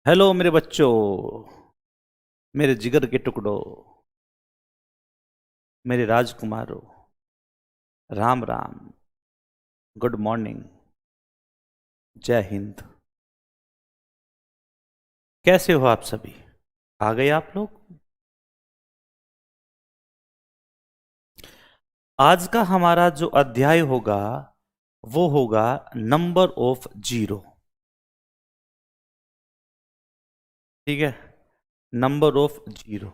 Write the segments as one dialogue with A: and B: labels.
A: Hello मेरे बच्चों, मेरे जिगर के टुकड़ों, मेरे राजकुमारों, राम राम। Good morning. जय हिंद। कैसे हो आप सभी? आ गए आप लोग? आज का हमारा जो अध्याय होगा वो होगा नंबर ऑफ जीरो। ठीक है, नंबर ऑफ जीरो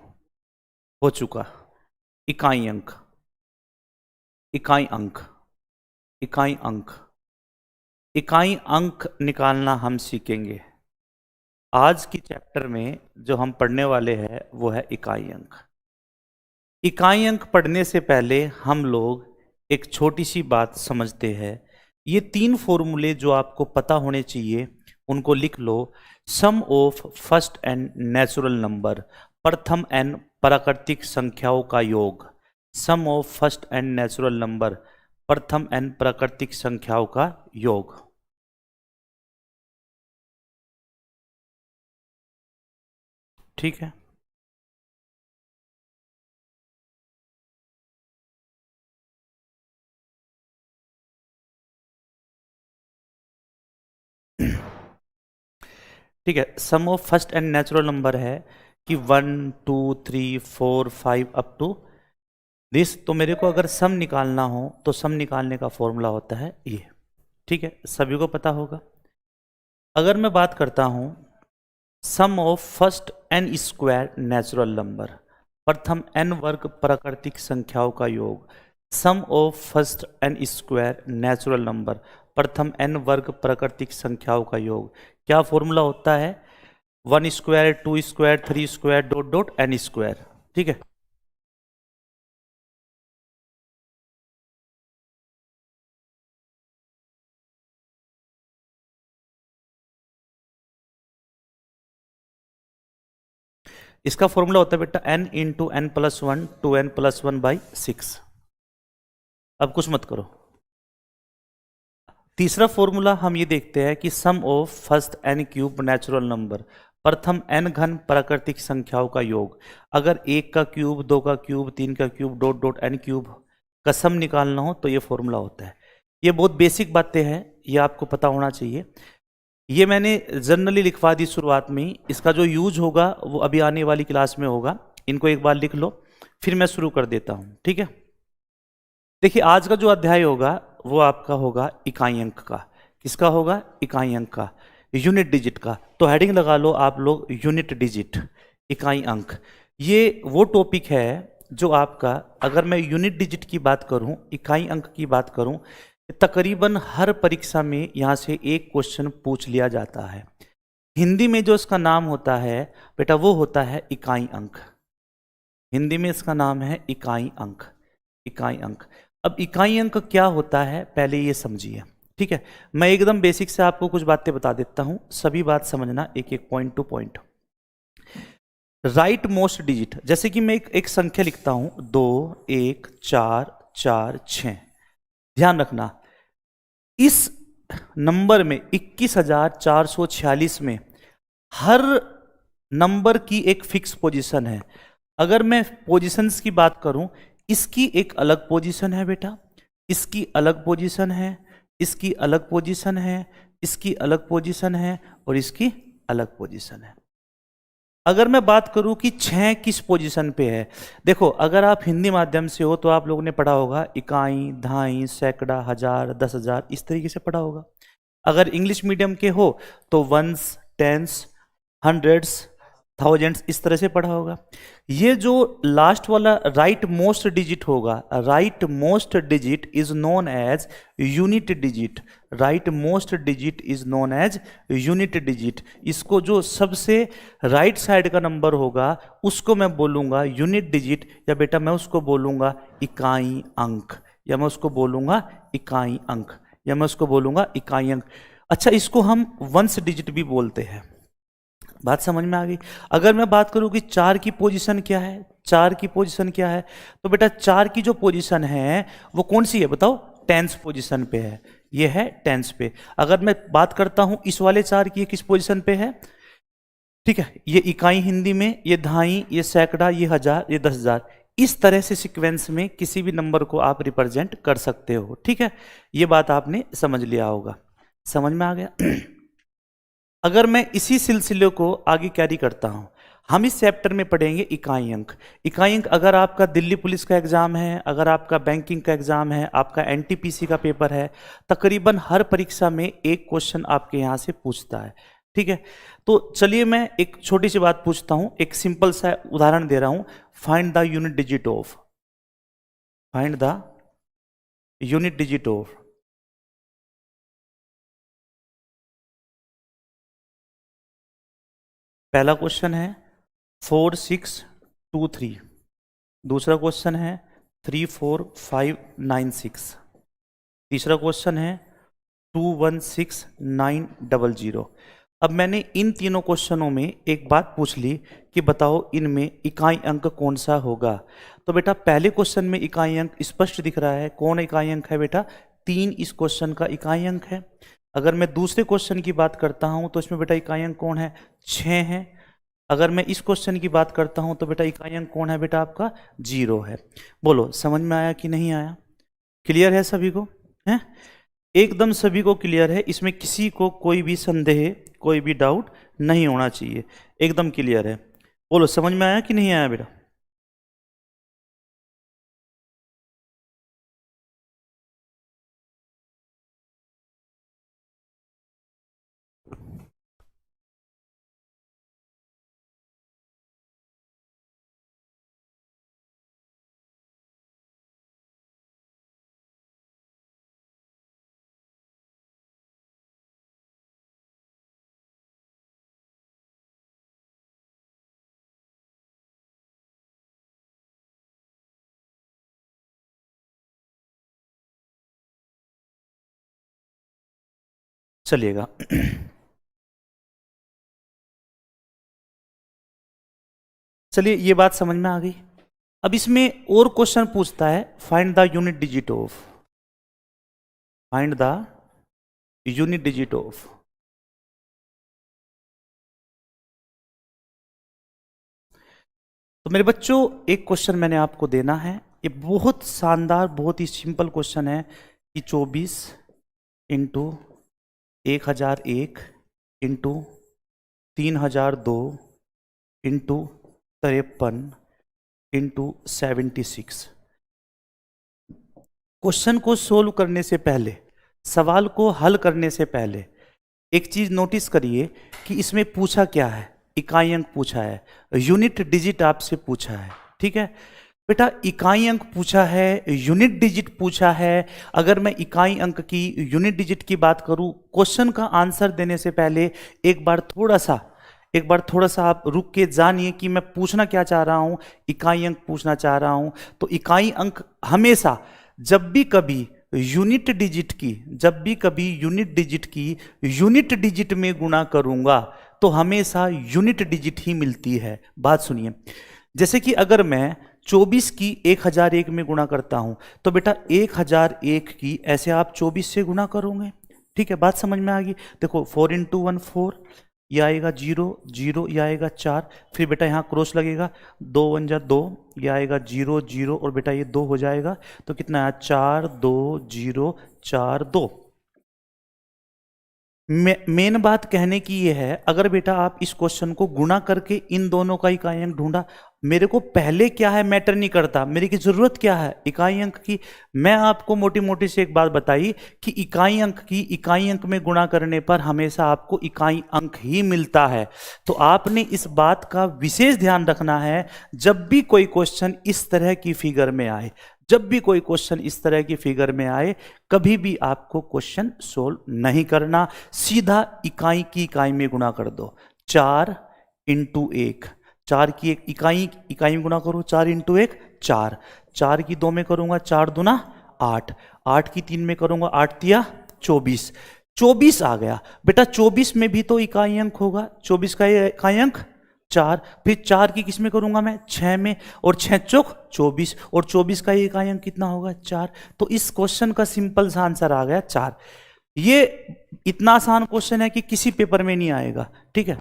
A: हो चुका। इकाई अंक, इकाई अंक, इकाई अंक, इकाई अंक निकालना हम सीखेंगे। आज की चैप्टर में जो हम पढ़ने वाले हैं वो है इकाई अंक। इकाई अंक पढ़ने से पहले हम लोग एक छोटी सी बात समझते हैं। ये तीन फॉर्मूले जो आपको पता होने चाहिए उनको लिख लो। Sum of first n natural number, प्रथम एन प्राकृतिक संख्याओं का योग। Sum of first n natural number, प्रथम एन प्राकृतिक संख्याओं का योग। ठीक है। ठीक है, sum of first and natural number है कि 1 2 3 4 5 अप टू दिस। तो मेरे को अगर सम निकालना हो तो सम निकालने का फॉर्मूला होता है ये। ठीक है, सभी को पता होगा। अगर मैं बात करता हूं sum of first n square natural number, प्रथम एन वर्ग प्राकृतिक संख्याओं का योग। Sum of first n square natural number, प्रथम एन वर्ग प्राकृतिक संख्याओं का योग। क्या फॉर्मूला होता है? 1 square, 2 square, 3 square, dot dot N square. ठीक है। इसका फॉर्मूला होता है बेटा n into N plus one two N plus one by 6। अब कुछ मत करो। तीसरा फॉर्मूला हम ये देखते हैं कि sum of first n cube natural number, प्रथम एन घन प्राकृतिक संख्याओं का योग। अगर 1 का क्यूब, 2 का क्यूब, 3 का cube, dot dot N cube का सम निकालना हो तो ये फॉर्मूला होता है। ये बहुत बेसिक बातें हैं, ये आपको पता होना चाहिए। ये मैंने जनरली लिखवा दी शुरुआत में ही। इसका जो यूज होगा वो अभी आने वाली क्लास में होगा। इनको एक बार लिख लो, फिर मैं शुरू कर देता हूं। ठीक है। देखिए, आज का जो अध्याय होगा वो आपका होगा इकाई अंक का। किसका होगा? इकाई अंक का, यूनिट डिजिट का। तो हेडिंग लगा लो आप लोग, यूनिट डिजिट, इकाई अंक। ये वो टॉपिक है जो आपका, अगर मैं यूनिट डिजिट की बात करूं, इकाई अंक की बात करूं, तकरीबन हर परीक्षा में यहां से एक क्वेश्चन पूछ लिया जाता है। हिंदी में जो इसका नाम होता है बेटा वो होता है इकाई अंक। हिंदी में इसका नाम है इकाई अंक, इकाई अंक। अब इकाई अंक क्या होता है पहले ये समझिए। ठीक है, मैं एकदम बेसिक से आपको कुछ बातें बता देता हूं, सभी बात समझना एक एक point two point. Right most digit, जैसे कि मैं एक संख्या लिखता हूं 2 1 4 4 6। ध्यान रखना, इस नंबर में 21,446 में हर नंबर की एक फिक्स पोजीशन है। अगर मैं पोजीशंस की बात करूं, इसकी एक अलग पोजीशन है बेटा, इसकी अलग पोजीशन है, इसकी अलग पोजीशन है, इसकी अलग पोजीशन है, और इसकी अलग पोजीशन है। अगर मैं बात करूं कि 6 किस पोजीशन पे है, देखो अगर आप हिंदी माध्यम से हो तो आप लोगों ने पढ़ा होगा इकाई, दहाई, सैकड़ा, हजार, 10,000, इस तरीके से पढ़ा होगा। अगर इंग्लिश मीडियम के हो तो वंस, टेंस, हंड्रेड्स, थाउजेंड्स, इस तरह से पढ़ा होगा। ये जो लास्ट वाला राइट मोस्ट डिजिट होगा, right most digit is known as unit digit. Right most digit is known as unit digit. इसको जो सबसे राइट साइड का नंबर होगा उसको मैं बोलूंगा यूनिट डिजिट, या बेटा मैं उसको बोलूंगा इकाई अंक, या मैं उसको बोलूंगा इकाई अंक, या मैं उसको बोलूंगा इकाई अंक। अच्छा, इसको हम वंस डिजिट भी बोलते हैं। बात समझ में आ गई? अगर मैं बात करूं कि 4 की पोजीशन क्या है, 4 की पोजीशन क्या है, तो बेटा 4 की जो पोजीशन है वो कौन सी है बताओ? टेंस पोजीशन पे है। ये है टेंस पे। अगर मैं बात करता हूं इस वाले 4 की, किस पोजीशन पे है? ठीक है, ये इकाई हिंदी में, ये दहाई, ये सैकड़ा, ये हजार, ये 10,000। इस तरह से सीक्वेंस में किसी भी नंबर को आप रिप्रेजेंट कर सकते हो। ठीक है, ये बात आपने समझ लिया होगा, समझ में आ गया। अगर मैं इसी सिलसिले को आगे कैरी करता हूं, हम इस चैप्टर में पढ़ेंगे इकाई अंक। इकाई अंक अगर आपका दिल्ली पुलिस का एग्जाम है, अगर आपका बैंकिंग का एग्जाम है, आपका एनटीपीसी का पेपर है, तकरीबन हर परीक्षा में एक क्वेश्चन आपके यहां से पूछता है। ठीक है, तो चलिए मैं एक छोटी सी बात पूछता हूं, एक सिंपल सा उदाहरण दे रहा हूं। Find the unit digit of, find the unit digit of. पहला क्वेश्चन है 4623, दूसरा क्वेश्चन है 34596, तीसरा क्वेश्चन है 216900। अब मैंने इन तीनों क्वेश्चनों में एक बात पूछ ली कि बताओ इनमें इकाई अंक कौन सा होगा। तो बेटा पहले क्वेश्चन में इकाई अंक स्पष्ट दिख रहा है, कौन इकाई अंक है बेटा, 3 इस क्वेश्चन का इकाई अंक है। अगर मैं दूसरे क्वेश्चन की बात करता हूं तो इसमें बेटा इकाई अंक कौन है, 6 है। अगर मैं इस क्वेश्चन की बात करता हूं तो बेटा इकाई अंक कौन है बेटा आपका, 0 है। बोलो समझ में आया कि नहीं आया, क्लियर है सभी को, है एकदम सभी को क्लियर है, इसमें किसी को कोई भी संदेह, कोई भी डाउट नहीं होना चाहिए, एकदम क्लियर है। बोलो समझ में आया कि नहीं आया बेटा। चलिएगा चलिए ये बात समझ में आ गई। अब इसमें और क्वेश्चन पूछता है find the unit digit of, find the unit digit of. तो मेरे बच्चों एक क्वेश्चन मैंने आपको देना है, ये बहुत शानदार बहुत ही सिंपल क्वेश्चन है कि 24 into 1001 into 3002 into 53 into 76। Question को सोल्व करने से पहले, सवाल को हल करने से पहले एक चीज नोटिस करिए कि इसमें पूछा क्या है, इकाई अंक पूछा है, यूनिट डिजिट आपसे पूछा है। ठीक है बेटा, इकाई अंक पूछा है, यूनिट डिजिट पूछा है। अगर मैं इकाई अंक की, यूनिट डिजिट की बात करूं, क्वेश्चन का आंसर देने से पहले एक बार थोड़ा सा आप रुक के जानिए कि मैं पूछना क्या चाह रहा हूं, इकाई अंक पूछना चाह रहा हूं। तो इकाई अंक हमेशा जब भी कभी यूनिट डिजिट की, जब भी कभी यूनिट डिजिट की यूनिट डिजिट में गुणा करूंगा तो हमेशा यूनिट डिजिट ही मिलती है। बात सुनिए, जैसे कि अगर मैं 24 की 1001 में गुणा करता हूं तो बेटा 1001 की ऐसे आप 24 से गुणा करोगे। ठीक है, बात समझ में आ गई। देखो 4 इंटू 1 4, यह आएगा 0 0, यह आएगा 4, फिर बेटा यहाँ क्रॉस लगेगा, 2 1 जा 2, यह आएगा 0 0 और बेटा ये 2 हो जाएगा, तो कितना है 4 2 0 4 2। मेन बात कहने की ये है, अगर बेटा आप इस क्वेश्चन को गुणा करके इन दोनों का इकाई अंक ढूंढा, मेरे को पहले क्या है मैटर नहीं करता, मेरी की जरूरत क्या है इकाई अंक की। मैं आपको मोटी मोटी से एक बात बताई कि इकाई अंक की, इकाई अंक में गुणा करने पर हमेशा आपको इकाई अंक ही मिलता है। तो आपने इस बात का विशेष ध्यान रखना है, जब भी कोई क्वेश्चन इस तरह की फिगर में आए, जब भी कोई क्वेश्चन इस तरह की फिगर में आए, कभी भी आपको क्वेश्चन सोल्व नहीं करना, सीधा इकाई की इकाई में गुणा कर दो। 4 इंटू 1, 4 की एक इकाई में गुणा करो, 4 इंटू 1 4, 4 की 2 में करूंगा 4 दूना 8, 8 की 3 में करूंगा 8 तिया 24, 24 आ गया। बेटा 24 में भी तो इकाई अंक होगा, 24 का इकाई अंक 4, फिर 4 की किस में करूंगा मैं 6 में, और 6 चौक 24, और 24 का इकाई अंक कितना होगा 4। तो इस क्वेश्चन का सिंपल सा आंसर आ गया 4। ये इतना आसान क्वेश्चन है कि किसी पेपर में नहीं आएगा। ठीक है,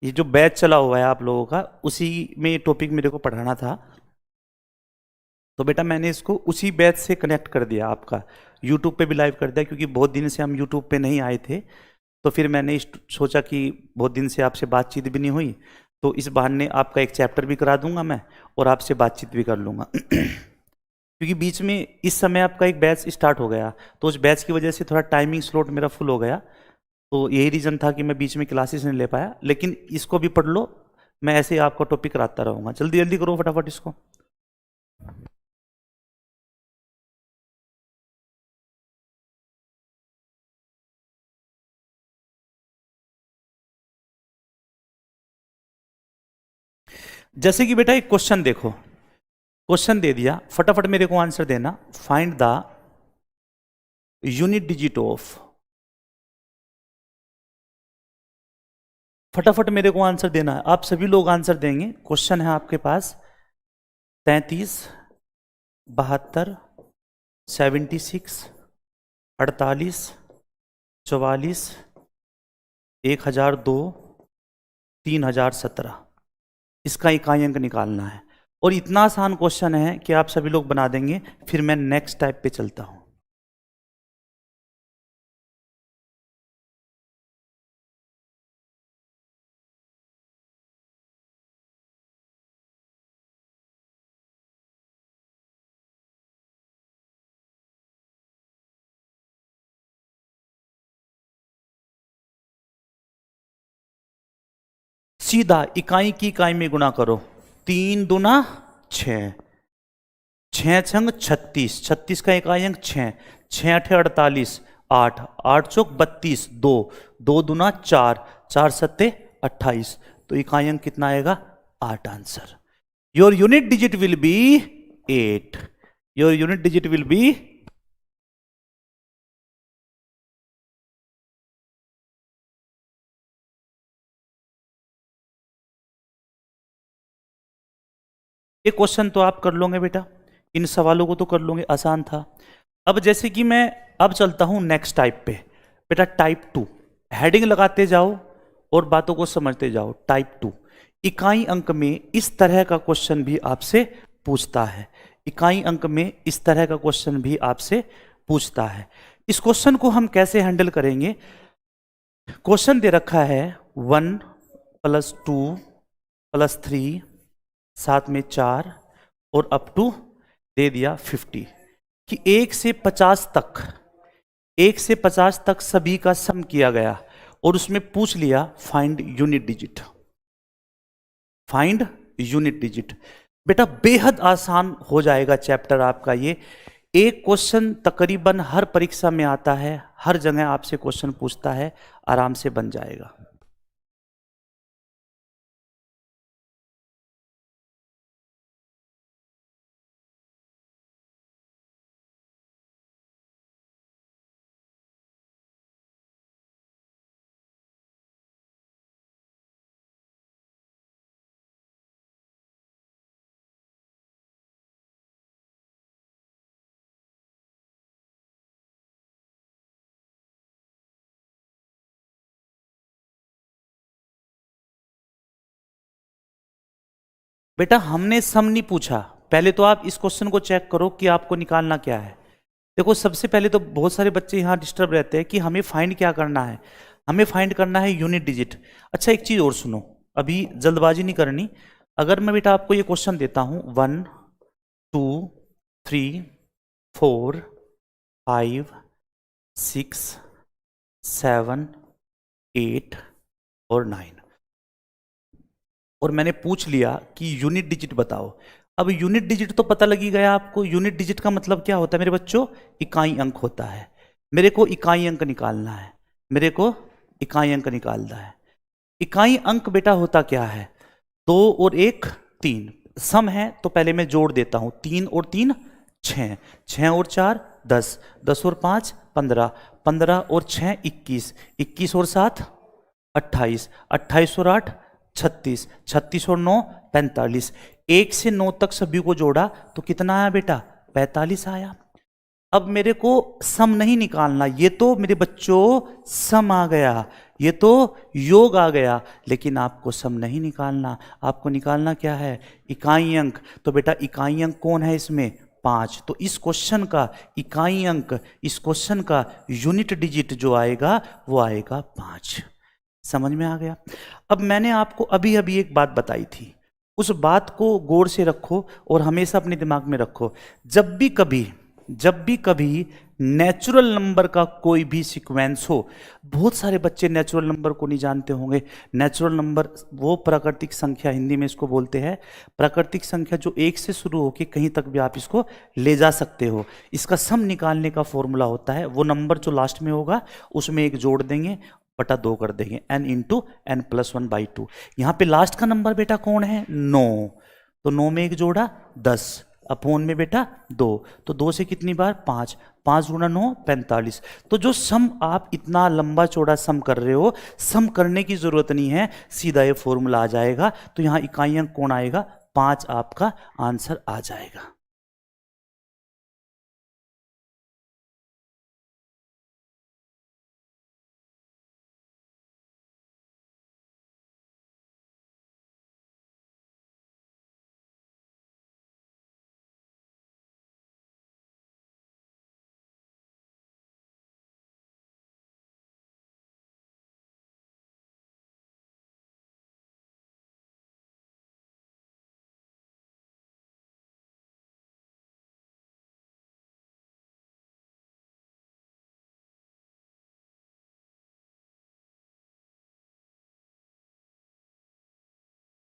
A: ये जो बैच चला हुआ है आप लोगों का, उसी में ये टॉपिक मेरे को पढ़ाना था। तो बेटा मैंने इसको उसी बैच से कनेक्ट कर दिया, आपका यूट्यूब पे भी लाइव कर दिया, क्योंकि बहुत दिन से हम यूट्यूब पे नहीं आए थे। तो फिर मैंने सोचा कि बहुत दिन से आपसे बातचीत भी नहीं हुई, तो इस बहाने आपका एक चैप्टर भी करा दूंगा मैं, और आपसे बातचीत भी कर लूँगा। क्योंकि बीच में इस समय आपका एक बैच स्टार्ट हो गया, तो उस बैच की वजह से थोड़ा टाइमिंग स्लॉट मेरा फुल हो गया। तो यही रीज़न था कि मैं बीच में क्लासेस नहीं ले पाया, लेकिन इसको भी पढ़ लो, मैं ऐसे ही आपका टॉपिक कराता रहूँगा। जल्दी जल्दी करो फटाफट इसको। जैसे कि बेटा एक क्वेश्चन देखो, क्वेश्चन दे दिया, फटाफट मेरे को आंसर देना। Find the unit digit of, फटाफट मेरे को आंसर देना है। आप सभी लोग आंसर देंगे। क्वेश्चन है आपके पास 33, 72, 76, 48, 44, 1002, 3017, इसका इकाई अंक निकालना है। और इतना आसान क्वेश्चन है कि आप सभी लोग बना देंगे। फिर मैं नेक्स्ट टाइप पे चलता हूं। सीधा इकाई की इकाई में गुणा करो। 3 दूना 6, 6 छंग 36, 36 का इकाई अंक 6, 6 अठे 48, 8, 8 चौक 32, 2, 2 दूना 4, 4 सत्ते 28। तो इकाई अंक कितना आएगा? 8 answer. Your unit digit will be 8। Your unit digit will be, ये क्वेश्चन तो आप कर लोगे बेटा, इन सवालों को तो कर लोगे, आसान था। अब जैसे कि मैं अब चलता हूं नेक्स्ट टाइप पे। बेटा टाइप 2, हेडिंग लगाते जाओ और बातों को समझते जाओ। टाइप 2 इकाई अंक में इस तरह का क्वेश्चन भी आपसे पूछता है। इकाई अंक में इस तरह का क्वेश्चन भी आपसे पूछता है। इस क्वेश्चन को हम कैसे हैंडल करेंगे? क्वेश्चन दे रखा है 1 + 2 + 3, साथ में 4 और अप टू दे दिया 50, कि 1 से 50 तक, 1 से 50 तक सभी का सम किया गया और उसमें पूछ लिया find unit digit. Find unit digit बेटा बेहद आसान हो जाएगा चैप्टर आपका ये। एक क्वेश्चन तकरीबन हर परीक्षा में आता है, हर जगह आपसे क्वेश्चन पूछता है, आराम से बन जाएगा। बेटा हमने सम नहीं पूछा, पहले तो आप इस क्वेश्चन को चेक करो कि आपको निकालना क्या है। देखो सबसे पहले तो बहुत सारे बच्चे यहाँ डिस्टर्ब रहते हैं कि हमें फाइंड क्या करना है। हमें फाइंड करना है यूनिट डिजिट। अच्छा एक चीज और सुनो, अभी जल्दबाजी नहीं करनी। अगर मैं बेटा आपको ये क्वेश्चन देता हूं 1 2 3 4 5 6 7 8 और 9, और मैंने पूछ लिया कि यूनिट डिजिट बताओ। अब यूनिट डिजिट तो पता लगी गया आपको। यूनिट डिजिट का मतलब क्या होता है मेरे बच्चों? इकाई अंक होता है। मेरे को इकाई अंक निकालना है, मेरे को इकाई अंक निकालना है। इकाई अंक बेटा होता क्या है? 2 और 1 3, सम है तो पहले मैं जोड़ देता हूं। 3 और 3 6, 6 और 4 10, 10 और 5 15, 15 और 6 21, 21 और 7 28, 28 और 8 36, 36 और 9 45। 1 से 9 तक सभी को जोड़ा तो कितना आया बेटा? 45 आया। अब मेरे को सम नहीं निकालना, ये तो मेरे बच्चों सम आ गया, ये तो योग आ गया, लेकिन आपको सम नहीं निकालना, आपको निकालना क्या है, इकाई अंक। तो बेटा इकाई अंक कौन है इसमें, 5। तो इस क्वेश्चन का इकाई अंक, इस क्वेश्चन का यूनिट डिजिट जो आएगा वो आएगा 5। समझ में आ गया। अब मैंने आपको अभी अभी एक बात बताई थी, उस बात को गौर से रखो और हमेशा अपने दिमाग में रखो। जब भी कभी नेचुरल नंबर का कोई भी सीक्वेंस हो, बहुत सारे बच्चे नेचुरल नंबर को नहीं जानते होंगे। नेचुरल नंबर वो प्राकृतिक संख्या, हिंदी में इसको बोलते हैं प्राकृतिक संख्या, जो 1 से शुरू होकर कहीं तक भी आप इसको ले जा सकते हो। इसका सम निकालने का फॉर्मूला होता है, वो नंबर जो लास्ट में होगा उसमें एक जोड़ देंगे, बटा 2 कर देंगे, n इंटू एन प्लस 1/2। यहाँ पे लास्ट का नंबर बेटा कौन है, 9। तो 9 में एक जोड़ा 10, अपोन में बेटा 2, तो 2 से कितनी बार 5, 5 गुणा 9 45। तो जो सम आप इतना लंबा चौड़ा सम कर रहे हो, सम करने की जरूरत नहीं है, सीधा ये फॉर्मूला आ जाएगा। तो यहां इकाई अंक कौन आएगा, 5 आपका आंसर आ जाएगा।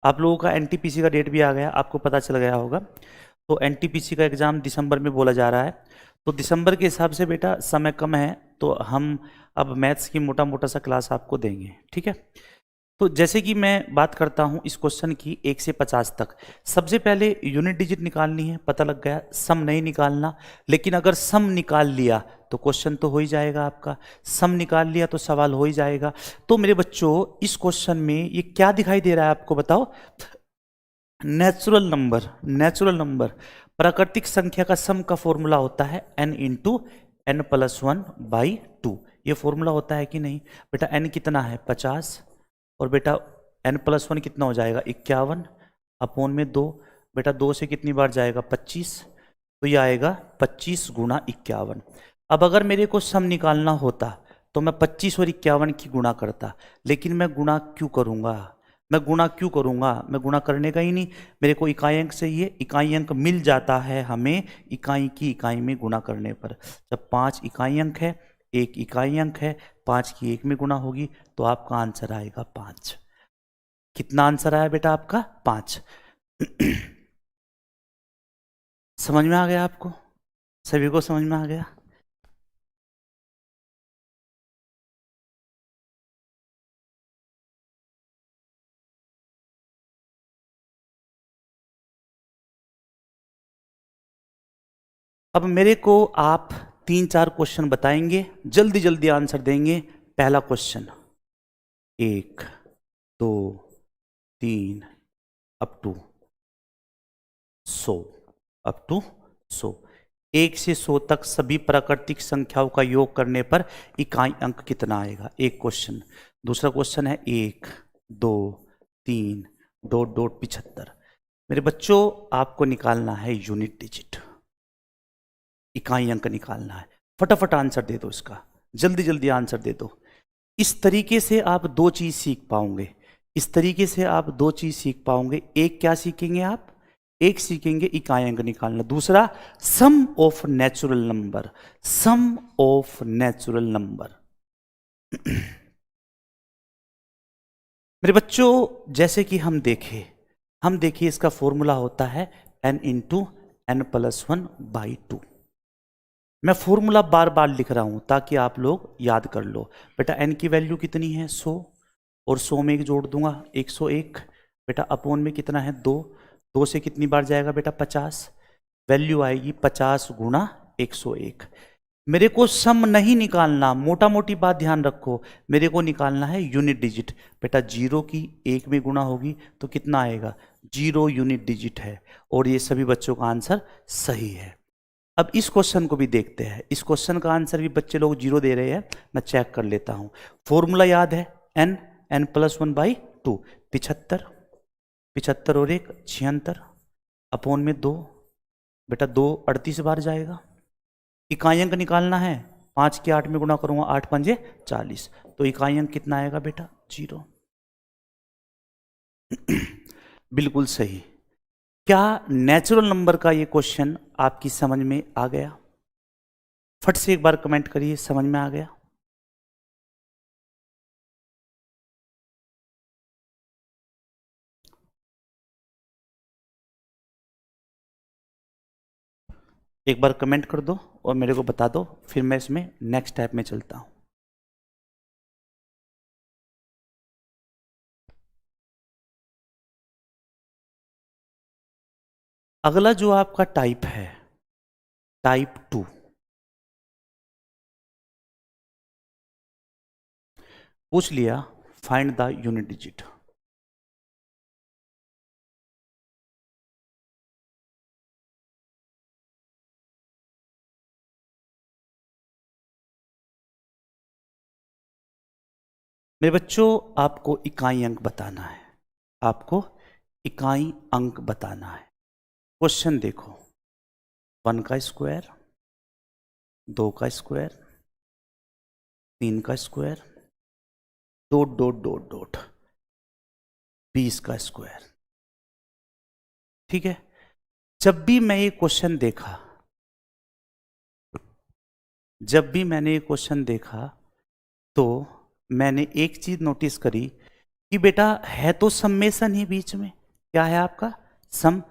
A: आप लोगों का एनटीपीसी का डेट भी आ गया, आपको पता चल गया होगा। तो एनटीपीसी का एग्ज़ाम दिसंबर में बोला जा रहा है, तो दिसंबर के हिसाब से बेटा समय कम है, तो हम अब मैथ्स की मोटा मोटा सा क्लास आपको देंगे, ठीक है। तो जैसे कि मैं बात करता हूं इस क्वेश्चन की 1 से 50 तक, सबसे पहले यूनिट डिजिट निकालनी है, पता लग गया। सम नहीं निकालना, लेकिन अगर सम निकाल लिया तो क्वेश्चन तो हो ही जाएगा आपका, सम निकाल लिया तो सवाल हो ही जाएगा। तो मेरे बच्चों इस क्वेश्चन में ये क्या दिखाई दे रहा है आपको बताओ, नेचुरल नंबर प्राकृतिक संख्या का सम का फॉर्मूला होता है n इंटू एन प्लस 1/2। ये फॉर्मूला होता है कि नहीं बेटा, n कितना है 50, और बेटा n प्लस 1 कितना हो जाएगा 51, अपोन में 2, बेटा 2 से कितनी बार जाएगा 25, तो ये आएगा 25 गुणा 51। अब अगर मेरे को सम निकालना होता तो मैं 25 और 51 की गुणा करता, लेकिन मैं गुणा क्यों करूँगा, मैं गुणा करने का ही नहीं, मेरे को इकाई अंक चाहिए। इकाई अंक मिल जाता है हमें इकाई की इकाई में गुणा करने पर। जब 5 इकाई अंक है, 1 इकाई अंक है, 5 की 1 में गुणा होगी, तो आपका आंसर आएगा 5। कितना आंसर आया बेटा आपका 5। समझ में आ गया आपको, सभी को समझ में आ गया। अब मेरे को आप 3-4 क्वेश्चन बताएंगे, जल्दी जल्दी आंसर देंगे। पहला question 1 2 3 up to 100, up to 100, 1 से 100 तक सभी प्राकृतिक संख्याओं का योग करने पर इकाई अंक कितना आएगा, एक क्वेश्चन। दूसरा क्वेश्चन है 1 2 3 डॉट डॉट 75। मेरे बच्चों आपको निकालना है यूनिट डिजिट, इकाई अंक निकालना है। फटाफट आंसर दे दो इसका, जल्दी जल्दी आंसर दे दो। इस तरीके से आप 2 चीज सीख पाओगे, इस तरीके से आप 2 चीज सीख पाओगे। एक क्या सीखेंगे आप, एक सीखेंगे इकाई अंक निकालना, दूसरा sum of natural number, sum of natural number. मेरे बच्चों जैसे कि हम देखें इसका फॉर्मूला होता है n इंटू एन प्लस 1/2। मैं फॉर्मूला बार बार लिख रहा हूं ताकि आप लोग याद कर लो। बेटा n की वैल्यू कितनी है 100, और 100 में एक जोड़ दूंगा 101, बेटा अपोन में कितना है 2, 2 से कितनी बार जाएगा बेटा 50, वैल्यू आएगी 50 गुणा 101। मेरे को सम नहीं निकालना, मोटा मोटी बात ध्यान रखो, मेरे को निकालना है यूनिट डिजिट। बेटा 0 की 1 में गुणा होगी तो कितना आएगा, 0 यूनिट डिजिट है, और ये सभी बच्चों का आंसर सही है। अब इस क्वेश्चन को भी देखते हैं। इस क्वेश्चन का आंसर भी बच्चे लोग 0 दे रहे हैं, मैं चेक कर लेता हूं। फॉर्मूला याद है, n प्लस 1/2, 75, 75 और 1 76 अपॉन में 2, बेटा 2 38 बार जाएगा। इकाई अंक निकालना है, 5 के 8 में गुणा करूंगा, 8 पंजे 40, तो इकाई अंक कितना आएगा बेटा 0। बिल्कुल सही। क्या नेचुरल नंबर का ये क्वेश्चन आपकी समझ में आ गया? फट से एक बार कमेंट करिए, समझ में आ गया? एक बार कमेंट कर दो और मेरे को बता दो, फिर मैं इसमें नेक्स्ट स्टेप में चलता हूं। अगला जो आपका टाइप है, टाइप 2, पूछ लिया फाइंड द यूनिट डिजिट। मेरे बच्चों, आपको इकाई अंक बताना है, आपको इकाई अंक बताना है। क्वेश्चन देखो, 1 का स्क्वायर, 2 का स्क्वायर, 3 का square, dot dot dot dot 20 का स्क्वायर। ठीक है, जब भी मैं ये क्वेश्चन देखा, जब भी मैंने ये क्वेश्चन देखा, तो मैंने एक चीज नोटिस करी कि बेटा है तो समेशन ही बीच में। क्या है आपका सम?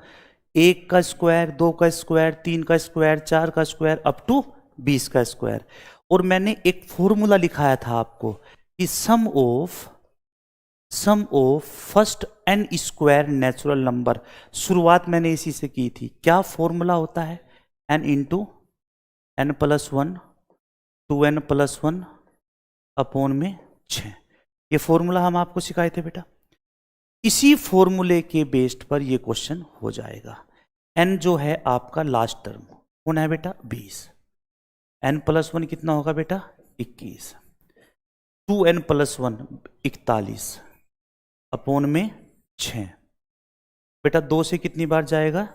A: 1 का स्क्वायर, 2 का स्क्वायर, 3 का स्क्वायर, 4 का स्क्वायर, अप टू 20 का स्क्वायर। और मैंने एक फॉर्मूला लिखाया था आपको कि sum of first n square natural number. शुरुआत मैंने इसी से की थी। क्या फॉर्मूला होता है? n into n plus 1 2n plus 1 upon में 6। ये फॉर्मूला हम आपको सिखाए थे बेटा। इसी फॉर्मूले के बेस्ड पर ये क्वेश्चन हो जाएगा। n जो है आपका लास्ट टर्म कौन है बेटा? 20। n प्लस 1 कितना होगा बेटा? 21। 2n प्लस 1 41 अपॉन में 6। बेटा 2 से कितनी बार जाएगा?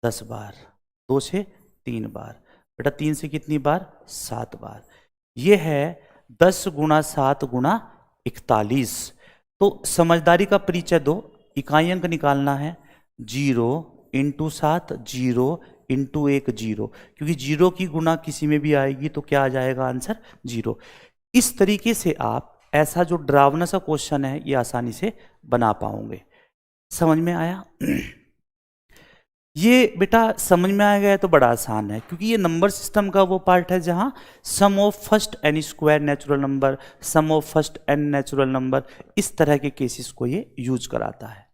A: 10 बार। 2 से 3 बार। बेटा 3 से कितनी बार? 7 बार। ये है 10 गुणा 7 गुणा 41। तो समझदारी का परिचय दो। इकाई अंक निकालना है, 0 इंटू 7, 0 इंटू 1 0, क्योंकि 0 की गुणा किसी में भी आएगी तो क्या आ जाएगा आंसर? 0। इस तरीके से आप ऐसा जो डरावना सा क्वेश्चन है ये आसानी से बना पाओगे। समझ में आया? ये बेटा समझ में आ गया तो बड़ा आसान है, क्योंकि ये नंबर सिस्टम का वो पार्ट है जहां sum of first n square natural number, sum of first n natural number, इस तरह के केसेस को ये यूज कराता है।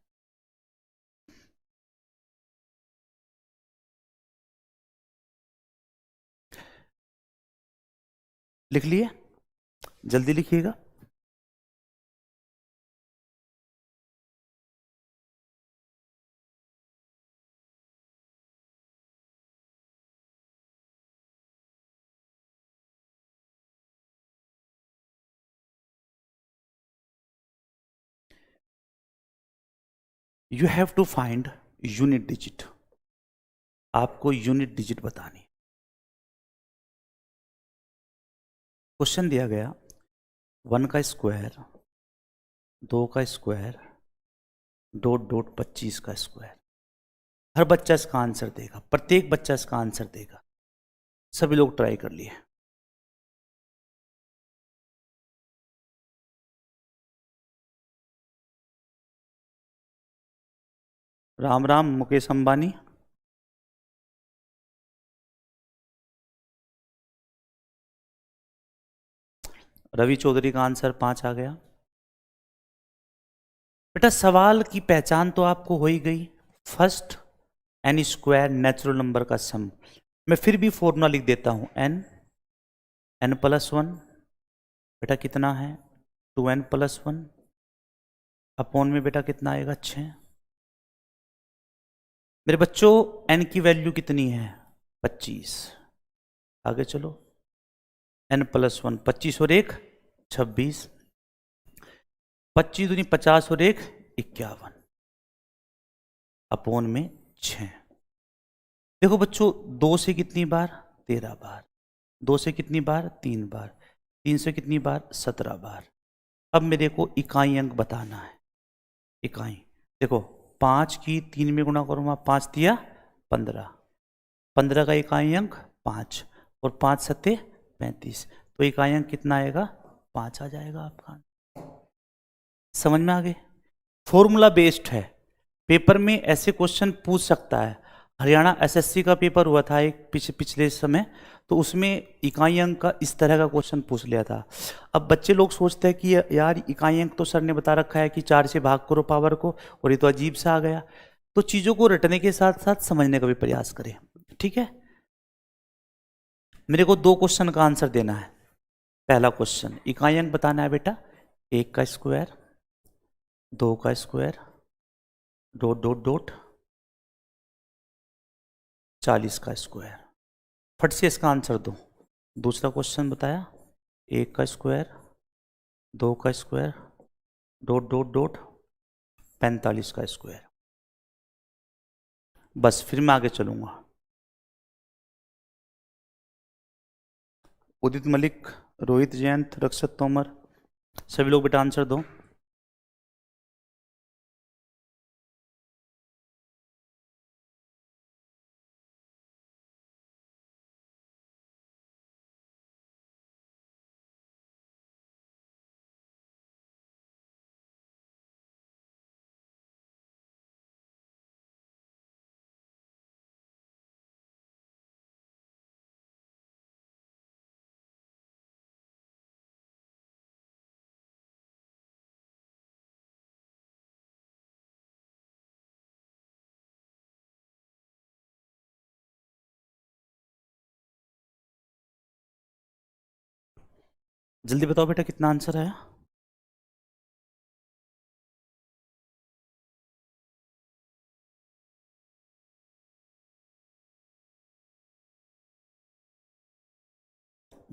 A: लिख लिए? जल्दी लिखिएगा। You have to find unit digit. आपको यूनिट डिजिट बतानी। क्वेश्चन दिया गया 1 का स्क्वायर, 2 का स्क्वायर, डॉट डॉट 25 का स्क्वायर। हर बच्चा इसका आंसर देगा, प्रत्येक बच्चा इसका आंसर देगा। सभी लोग ट्राई कर लिए। राम राम मुकेश अंबानी। रवि चौधरी का आंसर 5 आ गया। बेटा सवाल की पहचान तो आपको हो ही गई, first n square natural number का सम। मैं फिर भी फॉर्मूला लिख देता हूं, n प्लस 1 बेटा कितना है? 2n प्लस 1 अपॉन में बेटा कितना आएगा? 6। मेरे बच्चों n की वैल्यू कितनी है? 25। आगे चलो, n+1 25 और 1 26, 25 दूनी 50 और 1 51 अपोन में 6। देखो बच्चों, 2 से कितनी बार? 13 बार। 2 से कितनी बार? 3 बार। 3 से कितनी बार? 17 बार। अब मेरे को इकाई अंक बताना है। इकाई देखो, 5 की 3 में गुणा करूंगा, 5 दिया 15, 15 का इकाई अंक 5 और 5 सत्ते 35, तो इकाई अंक कितना आएगा? 5 आ जाएगा आपका। समझ में आ गए? फॉर्मूला बेस्ड है। पेपर में ऐसे क्वेश्चन पूछ सकता है। हरियाणा एसएससी का पेपर हुआ था एक पिछले समय, तो उसमें इकाई अंक का इस तरह का क्वेश्चन पूछ लिया था। अब बच्चे लोग सोचते हैं कि यार इकाई अंक तो सर ने बता रखा है कि 4 से भाग करो पावर को, और ये तो अजीब सा आ गया। तो चीजों को रटने के साथ साथ समझने का भी प्रयास करें, ठीक है। मेरे को 2 क्वेश्चन का आंसर देना है। पहला क्वेश्चन, इकाई अंक बताना है बेटा, 1 का स्क्वायर, 2 का स्क्वायर, डॉट डॉट डॉट 40 का स्क्वायर। फट से इसका आंसर दो। दूसरा क्वेश्चन बताया, 1 का स्क्वायर, 2 का स्क्वायर, डॉट डॉट डॉट 45 का स्क्वायर। बस फिर मैं आगे चलूंगा। उदित मलिक, रोहित जयंत, रक्षत तोमर, सभी लोग बेटा आंसर दो। जल्दी बताओ बेटा कितना आंसर आया।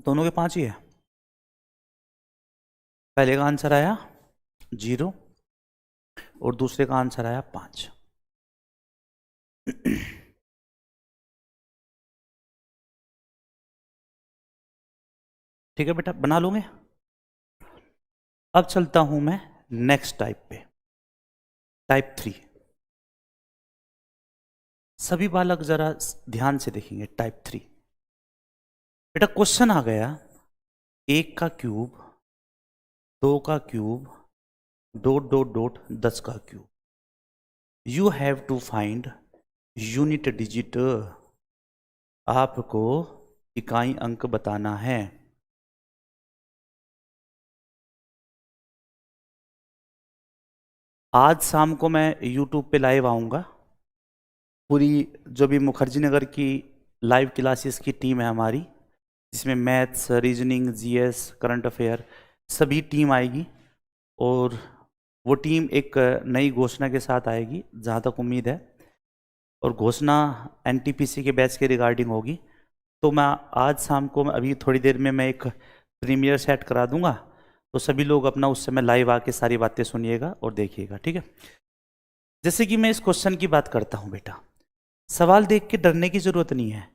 A: दोनों के 5 ही है। पहले का आंसर आया 0 और दूसरे का आंसर आया 5। ठीक है बेटा, बना लोगे। अब चलता हूं मैं नेक्स्ट टाइप पे, टाइप 3। सभी बालक जरा ध्यान से देखेंगे। टाइप 3 बेटा, क्वेश्चन आ गया 1 का क्यूब, 2 का क्यूब, डॉट डॉट डॉट 10 का cube. You have to find unit digit. आपको इकाई अंक बताना है। आज शाम को मैं YouTube पे लाइव आऊँगा। पूरी जो भी मुखर्जी नगर की लाइव क्लासेस की टीम है हमारी, जिसमें maths, reasoning, GS, current affair सभी टीम आएगी, और वो टीम एक नई घोषणा के साथ आएगी जहाँ तक उम्मीद है, और घोषणा एनटीपीसी के बैच के रिगार्डिंग होगी। तो मैं आज शाम को, अभी थोड़ी देर में मैं एक प्रीमियर सेट करा दूंगा, तो सभी लोग अपना उस समय लाइव आके सारी बातें सुनिएगा और देखिएगा, ठीक है। जैसे कि मैं इस क्वेश्चन की बात करता हूं बेटा, सवाल देख के डरने की जरूरत नहीं है।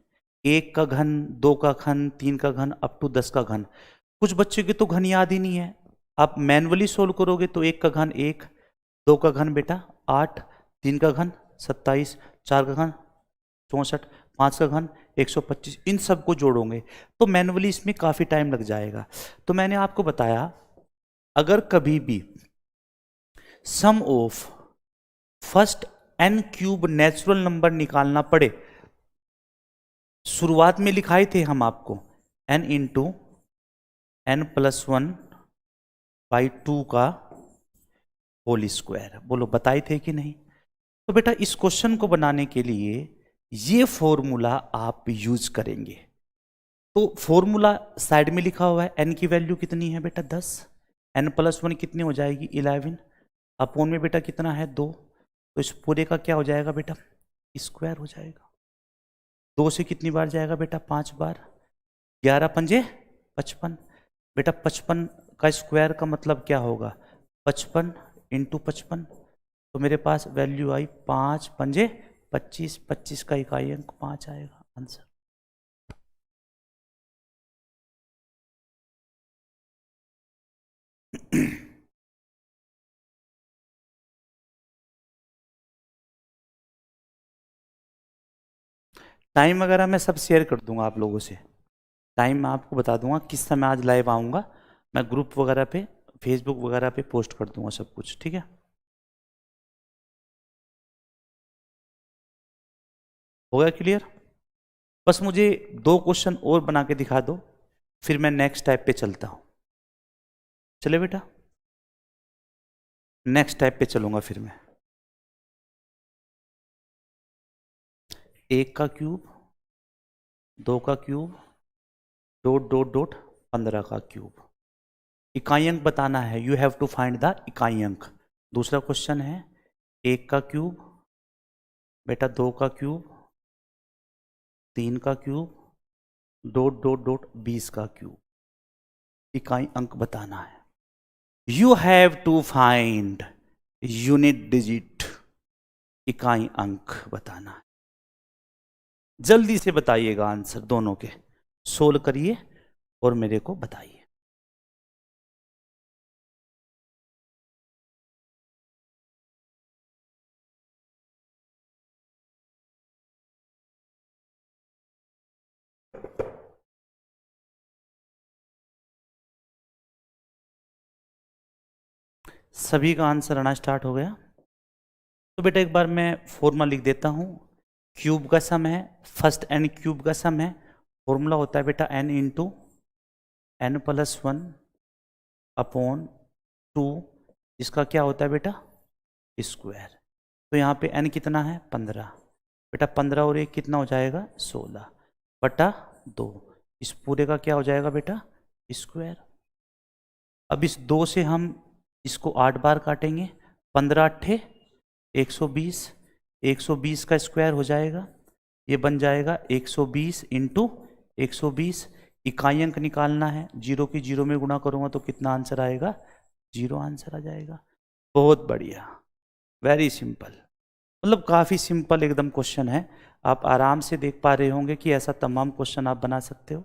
A: 1 का घन, 2 का घन, 3 का घन, अप टू 10 का घन। कुछ बच्चों के तो घन याद ही नहीं है। आप मैनुअली सोल्व करोगे तो 1 का घन 1, 2 का घन बेटा 8, 3 का घन 27, 4 का घन 64, 5 का घन 125, इन सब को जोड़ोगे तो मैनुअली इसमें काफ़ी टाइम लग जाएगा। तो मैंने आपको बताया, अगर कभी भी sum of first n cube natural number निकालना पड़े, शुरुआत में लिखाए थे हम आपको n इंटू n+1/2 का होल स्क्वायर। बोलो बताए थे कि नहीं? तो बेटा इस क्वेश्चन को बनाने के लिए ये फॉर्मूला आप यूज करेंगे। तो फॉर्मूला साइड में लिखा हुआ है, n की वैल्यू कितनी है बेटा 10, n+1 कितनी हो जाएगी 11, अपोन में बेटा कितना है 2, तो इस पूरे का क्या हो जाएगा बेटा स्क्वायर हो जाएगा। 2 से कितनी बार जाएगा बेटा 5 बार, 11 पंजे 55। बेटा 55 का स्क्वायर का मतलब क्या होगा? 55 इंटू 55। तो मेरे पास वैल्यू आई 5 पंजे 25। 25 का इकाई अंक 5 आएगा आंसर। टाइम वगैरह मैं सब शेयर कर दूंगा आप लोगों से। टाइम मैं आपको बता दूंगा किस समय आज लाइव आऊँगा। मैं ग्रुप वगैरह पे, फेसबुक वगैरह पे पोस्ट कर दूंगा सब कुछ, ठीक है? हो गया क्लियर? बस मुझे 2 क्वेश्चन और बना के दिखा दो, फिर मैं नेक्स्ट टाइप पे चलता हूँ। चले बेटा, नेक्स्ट टाइप पे चलूंगा फिर मैं। 1 का क्यूब, 2 का क्यूब, डॉट डॉट डॉट 15 का क्यूब। इकाई अंक बताना है, you have to find the इकाई अंक। दूसरा क्वेश्चन है 1 का क्यूब, बेटा 2 का क्यूब, 3 का क्यूब, डॉट डॉट डॉट 20 का क्यूब। इकाई अंक बताना है। You have to find unit digit, इकाई अंक बताना है। जल्दी से बताइएगा आंसर दोनों के, सोल्व करिए और मेरे को बताइए। सभी का आंसर आना स्टार्ट हो गया। तो बेटा एक बार मैं फॉर्मूला लिख देता हूं। क्यूब का सम है, फर्स्ट एन क्यूब का सम है। फॉर्मूला होता है बेटा N into N plus 1 upon 2। इसका क्या होता है बेटा? स्क्वायर। तो यहाँ पे एन कितना है? 15। बेटा 15 और 1 कितना हो जाएगा? 16 बटा 2। इस पूरे का क्या हो जाएगा बेटा? स्क्वायर। अब इस 2 से हम इसको 8 बार काटेंगे। 15 अट्ठे 120। 120 का स्क्वायर हो जाएगा, ये बन जाएगा 120 इंटू 120। इकाई अंक निकालना है, 0 की 0 में गुणा करूंगा तो कितना आंसर आएगा? 0 आंसर आ जाएगा। बहुत बढ़िया, वेरी सिंपल। मतलब काफ़ी सिंपल एकदम क्वेश्चन है। आप आराम से देख पा रहे होंगे कि ऐसा तमाम क्वेश्चन आप बना सकते हो।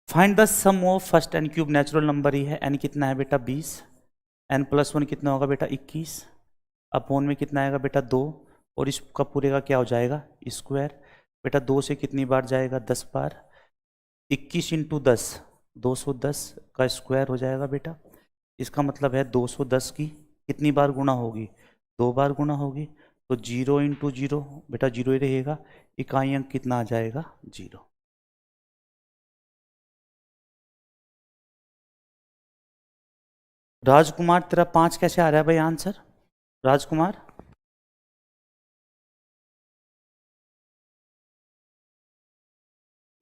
A: Find the sum of first n cube, natural number ही है। एन कितना है बेटा? 20। एन प्लस 1 कितना होगा बेटा? 21। अपॉन में कितना आएगा बेटा? 2। और इसका पूरे का क्या हो जाएगा? स्क्वायर। बेटा 2 से कितनी बार जाएगा? 10 बार। 21 इंटू 10 210 का स्क्वायर हो जाएगा बेटा। इसका मतलब है 210 की कितनी बार गुणा होगी? 2 बार गुणा होगी। तो 0 इंटू 0 बेटा 0 ही रहेगा। इकाई अंक कितना आ जाएगा? 0। राजकुमार तेरा 5 कैसे आ रहा है भाई आंसर? राजकुमार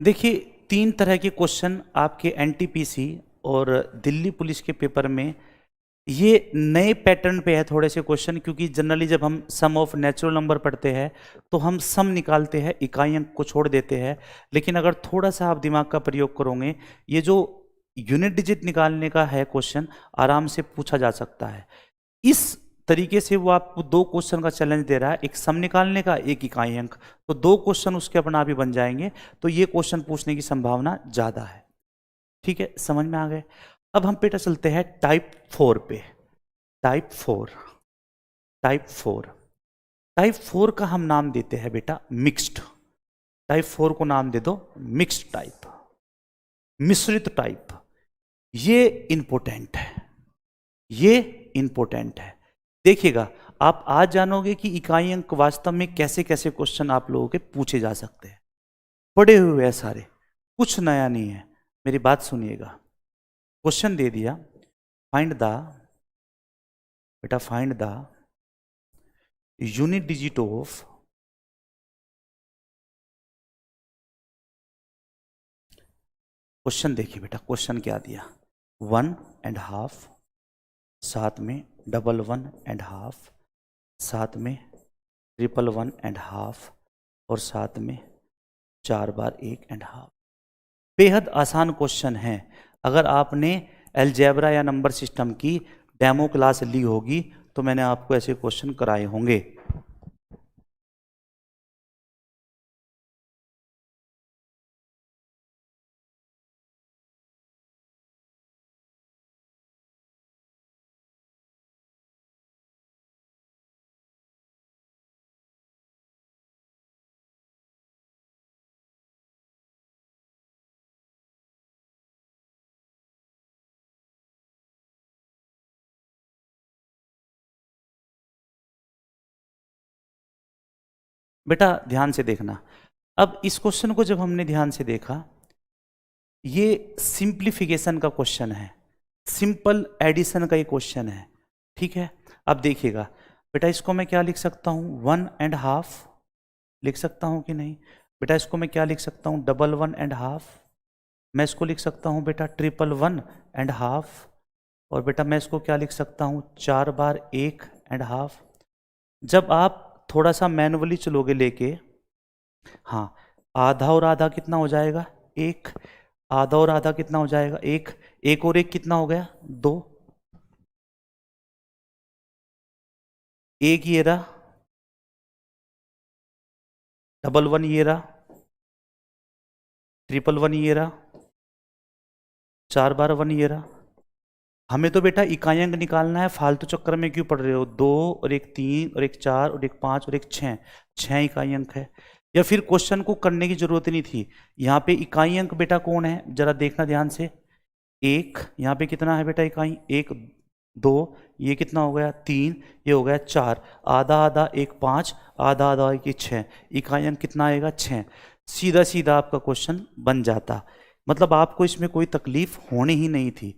A: देखिए, 3 तरह के क्वेश्चन आपके एनटीपीसी और दिल्ली पुलिस के पेपर में ये नए पैटर्न पे है थोड़े से क्वेश्चन। क्योंकि जनरली जब हम सम ऑफ नेचुरल नंबर पढ़ते हैं तो हम सम निकालते हैं, इकाई अंक को छोड़ देते हैं। लेकिन अगर थोड़ा सा आप दिमाग का प्रयोग करोगे, ये जो यूनिट डिजिट निकालने का है क्वेश्चन, आराम से पूछा जा सकता है। इस तरीके से वो आपको 2 क्वेश्चन का चैलेंज दे रहा है, एक सम निकालने का, एक इकाई अंक। तो 2 क्वेश्चन उसके अपना आप ही बन जाएंगे। तो ये क्वेश्चन पूछने की संभावना ज्यादा है। ठीक है, समझ में आ गए? अब हम बेटा चलते हैं टाइप 4 पे। टाइप 4, टाइप 4, टाइप 4 का हम नाम देते हैं बेटा मिक्स्ड। टाइप 4 को नाम दे दो मिक्स्ड टाइप, मिश्रित टाइप। ये इंपॉर्टेंट है, ये इंपॉर्टेंट है। देखिएगा, आप आज जानोगे कि इकाई अंक वास्तव में कैसे कैसे क्वेश्चन आप लोगों के पूछे जा सकते हैं। पढ़े हुए हैं सारे, कुछ नया नहीं है। मेरी बात सुनिएगा। क्वेश्चन दे दिया, फाइंड द बेटा find the unit digit of question. देखिए बेटा क्वेश्चन क्या दिया? 1.5, साथ में 1.5, साथ में 1.5 और साथ में 4 बार 1.5। बेहद आसान क्वेश्चन है। अगर आपने अलजेब्रा या नंबर सिस्टम की डेमो क्लास ली होगी तो मैंने आपको ऐसे क्वेश्चन कराए होंगे। बेटा ध्यान से देखना। अब इस क्वेश्चन को जब हमने ध्यान से देखा, ये सिंप्लीफिकेशन का क्वेश्चन है, सिंपल एडिशन का ये क्वेश्चन है, ठीक है। अब देखिएगा बेटा, इसको मैं क्या लिख सकता हूँ, 1.5 लिख सकता हूँ कि नहीं। बेटा इसको मैं क्या लिख सकता हूँ, 1.5। मैं इसको लिख सकता हूँ बेटा 1.5। और बेटा मैं इसको क्या लिख सकता हूँ, 4 बार 1.5। जब आप थोड़ा सा मैनुअली चलोगे लेके, हाँ, आधा और आधा कितना हो जाएगा, 1। आधा और आधा कितना हो जाएगा, 1। 1 और 1 कितना हो गया, 2। 1 ये रहा, 111 ये रहा, 111 ये रहा, 4 बार 1 ये रहा। हमें तो बेटा इकाई अंक निकालना है, फालतू चक्कर में क्यों पड़ रहे हो। 2 और 1 3 और 1 4 और 1 5 और 1 6, 6 इकाई अंक है। या फिर क्वेश्चन को करने की जरूरत नहीं थी। यहाँ पे इकाई अंक बेटा कौन है, जरा देखना ध्यान से। 1, यहाँ पे कितना है बेटा इकाई, 1 2, ये कितना हो गया 3, ये हो गया 4। आधा आधा 1 5, आधा आधा 1 6, इकाई अंक कितना आएगा 6। सीधा सीधा आपका क्वेश्चन बन जाता, मतलब आपको इसमें कोई तकलीफ होनी ही नहीं थी।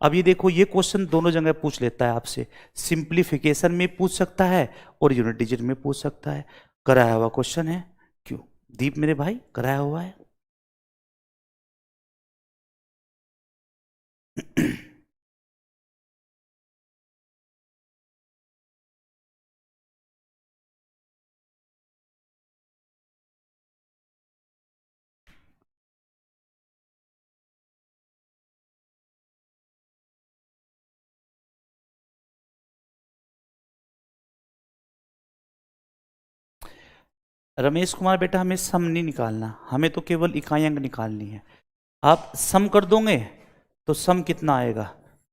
A: अब ये देखो, ये क्वेश्चन दोनों जगह पूछ लेता है आपसे, सिंप्लीफिकेशन में पूछ सकता है और यूनिट डिजिट में पूछ सकता है। कराया हुआ क्वेश्चन है, क्यों दीप मेरे भाई, कराया हुआ है। रमेश कुमार बेटा, हमें सम नहीं निकालना, हमें तो केवल इकाई अंक निकालनी है। आप सम कर दोगे तो सम कितना आएगा,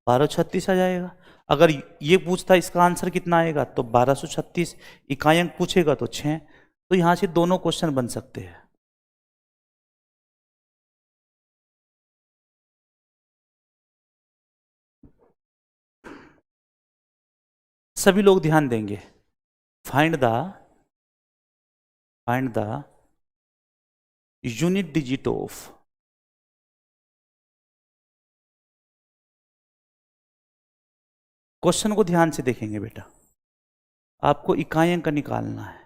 A: 1236 आ जाएगा। अगर ये पूछता इसका आंसर कितना आएगा तो 1236, इकाई अंक पूछेगा तो 6। तो यहां से दोनों क्वेश्चन बन सकते हैं। सभी लोग ध्यान देंगे। Find the unit digit of, question को ध्यान से देखेंगे बेटा। आपको इकाई अंक निकालना है,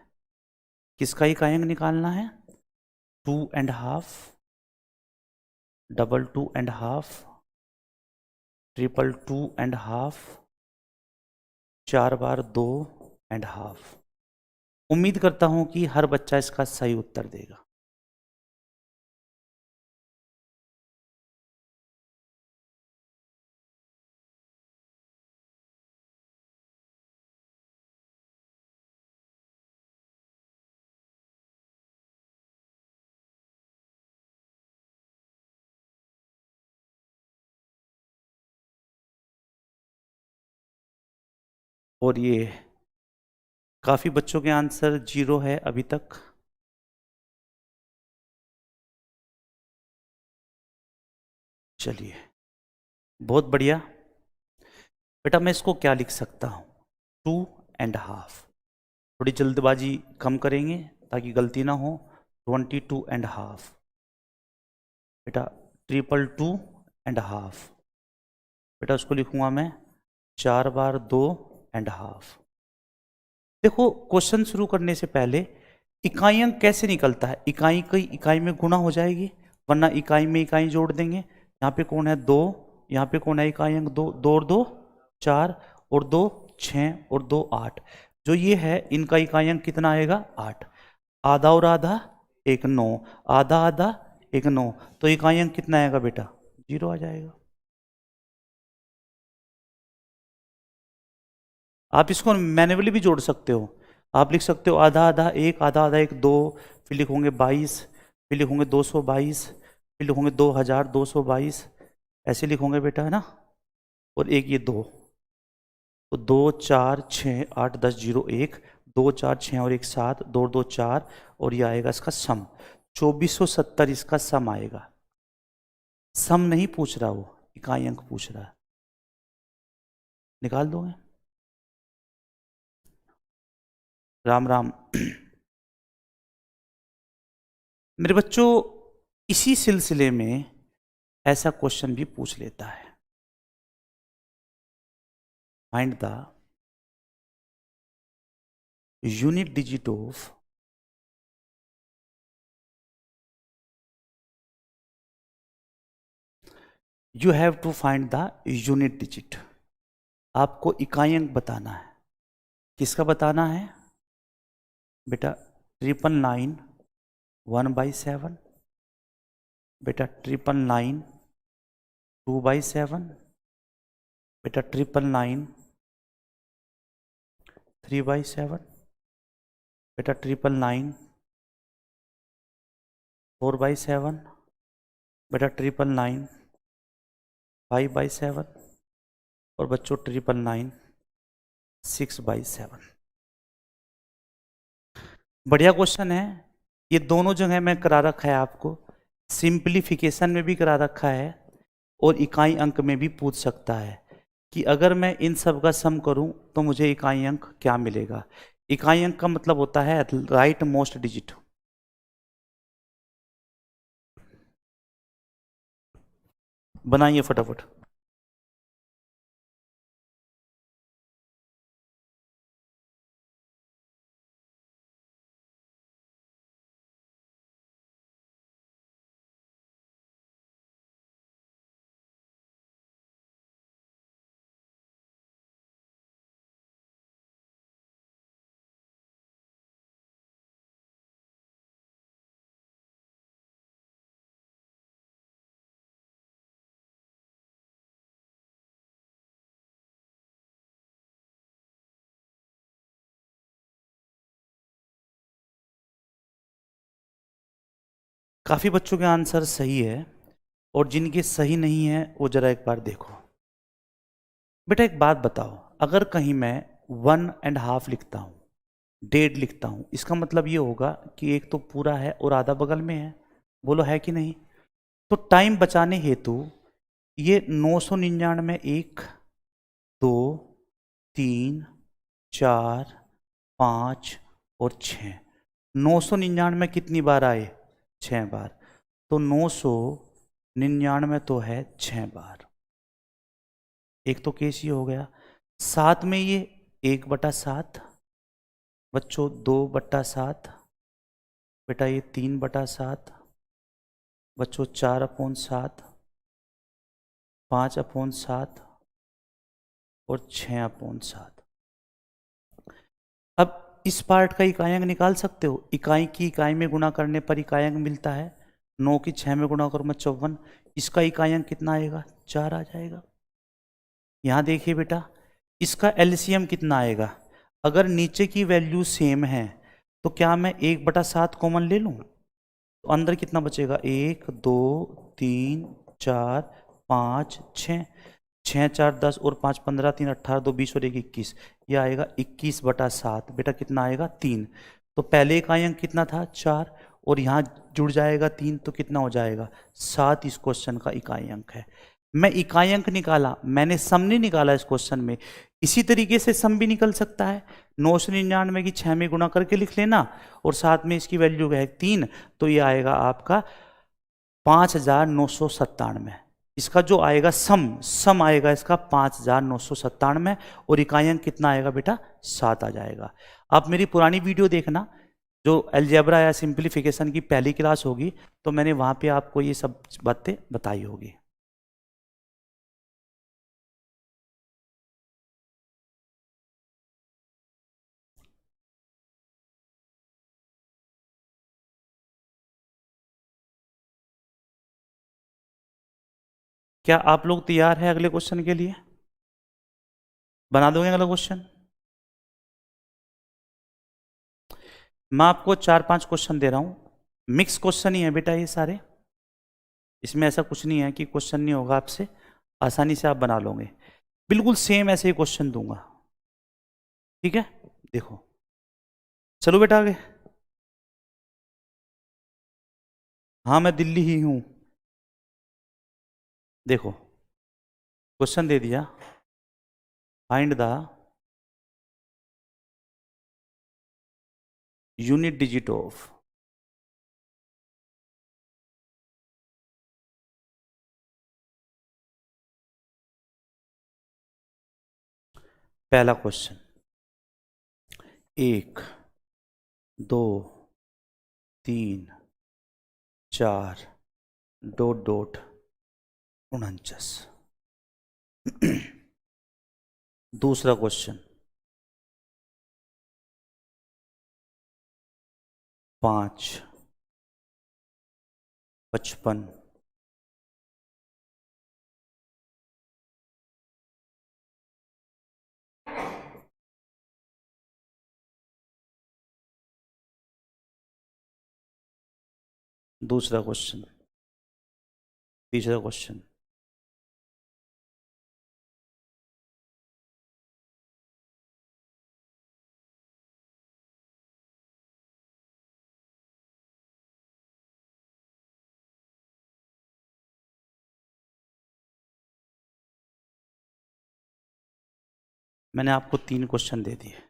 A: किसका इकाई अंक निकालना है, 2.5, 2.5, 2.5, 4 बार 2.5। उम्मीद करता हूं कि हर बच्चा इसका सही उत्तर देगा। और ये काफी बच्चों के आंसर 0 है अभी तक। चलिए, बहुत बढ़िया। बेटा मैं इसको क्या लिख सकता हूं, 2.5। थोड़ी जल्दबाजी कम करेंगे ताकि गलती ना हो। 22.5 बेटा, 222.5 बेटा, उसको लिखूंगा मैं 4 बार 2.5। देखो, क्वेश्चन शुरू करने से पहले इकाई अंक कैसे निकलता है, इकाई की इकाई में गुणा हो जाएगी, वरना इकाई में इकाई जोड़ देंगे। यहाँ पे कौन है 2, यहाँ पे कौन है इकाई अंक 2, 2 और 2 4 और 2 6 और 2 8। जो ये है इनका इकाई अंक कितना आएगा 8। आधा और आधा 1 9, आधा आधा एक 9, तो इकाई अंक कितना आएगा बेटा? 0 आ जाएगा। आप इसको मैन्युअली भी जोड़ सकते हो। आप लिख सकते हो आधा आधा एक, आधा आधा एक 2, फिर लिखोगे 22, फिर लिखोगे 222, फिर लिखोगे 2222, ऐसे लिखोगे बेटा, है ना। और एक ये 2, तो 2 4 6 8 10 0 1, 2 4 6 और 1 7, 2 2 4, और ये आएगा इसका सम 2470, इसका सम आएगा। सम नहीं पूछ रहा वो, इकाई अंक पूछ रहा है। निकाल दोगे? राम राम। मेरे बच्चों, इसी सिलसिले में ऐसा क्वेश्चन भी पूछ लेता है। Find the unit digit of you have to find the unit digit. आपको इकाई अंक बताना है। किसका बताना है बेटा? 999 1/7, बेटा 999 2/7, बेटा 999 3/7, बेटा 999 4/7, बेटा 999 5/7, और बच्चों 999 6/7। बढ़िया क्वेश्चन है। ये दोनों जगह में करा रखा है आपको, सिंप्लीफिकेशन में भी करा रखा है और इकाई अंक में भी पूछ सकता है कि अगर मैं इन सब का सम करूं तो मुझे इकाई अंक क्या मिलेगा। इकाई अंक का मतलब होता है राइट मोस्ट डिजिट। बनाइए फटाफट। काफी बच्चों के आंसर सही है, और जिनके सही नहीं है वो जरा एक बार देखो। बेटा एक बात बताओ, अगर कहीं मैं 1.5 लिखता हूं, 1.5 लिखता हूं, इसका मतलब ये होगा कि एक तो पूरा है और आधा बगल में है। बोलो है कि नहीं? तो टाइम बचाने हेतु ये 999 1 2 3 4 5 और 6, 999 कितनी बार आए? 6 बार। तो 999 तो है 6 बार। एक तो केस ये हो गया। साथ में ये 1/7, बच्चों 2/7, बेटा ये 3/7, बच्चों 4/7, 5/7 और 6/7। अब इस पार्ट का इकाई अंक निकाल सकते हो। इकाई की इकाई में गुणा करने पर इकाई अंक मिलता है। 9 की 6 में गुणा करो मैं 54, इसका इकाई अंक कितना आएगा? 4 आ जाएगा। यहां देखिए बेटा, इसका एलसीएम कितना आएगा? अगर नीचे की वैल्यू सेम है तो क्या मैं 1/7 कॉमन ले लूं? तो अंदर कितना बचेगा? 1 2 3 4 5 6, 6 4 10 और 5 15, 3 18, 2 20 और 1 21, यह आएगा 21/7। बेटा कितना आएगा? 3। तो पहले इकाई अंक कितना था? 4, और यहाँ जुड़ जाएगा 3, तो कितना हो जाएगा? 7 इस क्वेश्चन का इकाई अंक है। मैं इकाई अंक निकाला, मैंने सम नहीं निकाला इस क्वेश्चन में। इसी तरीके से सम भी निकल सकता है। 999 की 6 में गुणा करके लिख लेना, और साथ में इसकी वैल्यू है 3, तो ये आएगा आपका 5997। इसका जो आएगा सम आएगा इसका 5997, और इकाई अंक कितना आएगा बेटा? 7 आ जाएगा। आप मेरी पुरानी वीडियो देखना, जो अलजेब्रा या सिंप्लीफिकेशन की पहली क्लास होगी, तो मैंने वहां पे आपको ये सब बातें बताई होगी। क्या आप लोग तैयार हैं अगले क्वेश्चन के लिए? बना दोगे अगला क्वेश्चन? मैं आपको 4-5 क्वेश्चन दे रहा हूं, मिक्स क्वेश्चन ही है बेटा ये सारे, इसमें ऐसा कुछ नहीं है कि क्वेश्चन नहीं होगा आपसे, आसानी से आप बना लोगे। बिल्कुल सेम ऐसे ही क्वेश्चन दूंगा, ठीक है? देखो, चलो बेटा आगे। हाँ मैं दिल्ली ही हूं। देखो क्वेश्चन दे दिया, find the unit digit of पहला क्वेश्चन 1 2 3 4 डॉट डॉट 49। दूसरा क्वेश्चन 5 55। दूसरा क्वेश्चन, तीसरा क्वेश्चन, मैंने आपको 3 क्वेश्चन दे दिए।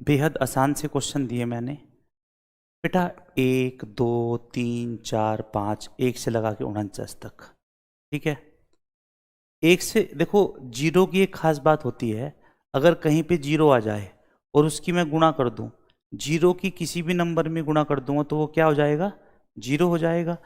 A: बेहद आसान से क्वेश्चन दिए मैंने बेटा, 1 2 3 4 5, 1 से लगा के 49 तक, ठीक है? 1 से देखो, जीरो की एक खास बात होती है, अगर कहीं पे जीरो आ जाए और उसकी मैं गुणा कर दूं, जीरो की किसी भी नंबर में गुणा कर दूंगा तो वो क्या हो जाएगा? जीरो हो जाएगा।